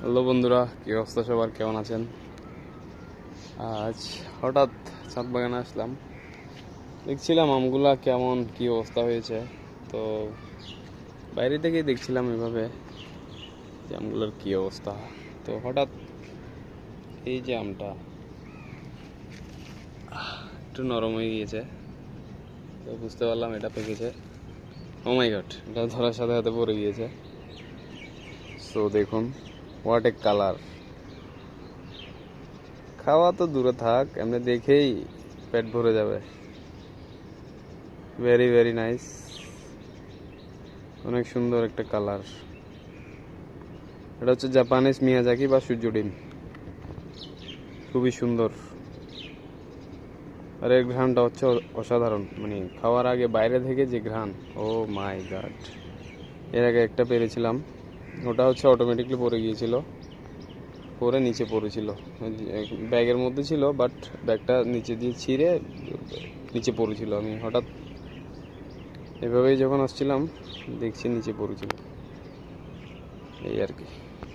Hello বন্ধুরা, কি অবস্থা সবার? কেমন আছেন? আজ হঠাৎ ছাদ বাগানে আসলাম, দেখছিলাম আমগুলা কেমন কি অবস্থা হয়েছে। তো বাইরে থেকেই দেখছিলাম এভাবে যে আমগুলোর কি অবস্থা। তো হঠাৎ এই যে আমটা একটু নরম হয়ে গিয়েছে, তো বুঝতে পারলাম এটা পেকেছে। ও মাই গড, এটা ধরার সাথে সাথে পড়ে গিয়েছে। সো দেখুন, হোয়াট এ কালার! খাওয়া তো দূরে থাক, এমনি দেখেই পেট ভরে যাবে। ভেরি ভেরি নাইস, অনেক সুন্দর একটা কালার। এটা হচ্ছে জাপানিজ মিয়াজাকি বা সূর্য ডিম, খুবই সুন্দর। আর এর ঘ্রাণটা হচ্ছে অসাধারণ, মানে খাওয়ার আগে বাইরে থেকে যে ঘ্রাণ, ও মাই গড! এর আগে একটা পেরেছিলাম, ওটা হচ্ছে অটোমেটিকলি পড়ে গিয়েছিল, পরে নিচে পড়েছিল। ব্যাগের মধ্যে ছিল, বাট ব্যাগটা নিচে দিয়ে ছিঁড়ে নিচে পড়েছিল। আমি হঠাৎ এভাবেই যখন আসছিলাম দেখছি নিচে পড়েছিল, এই আর কি।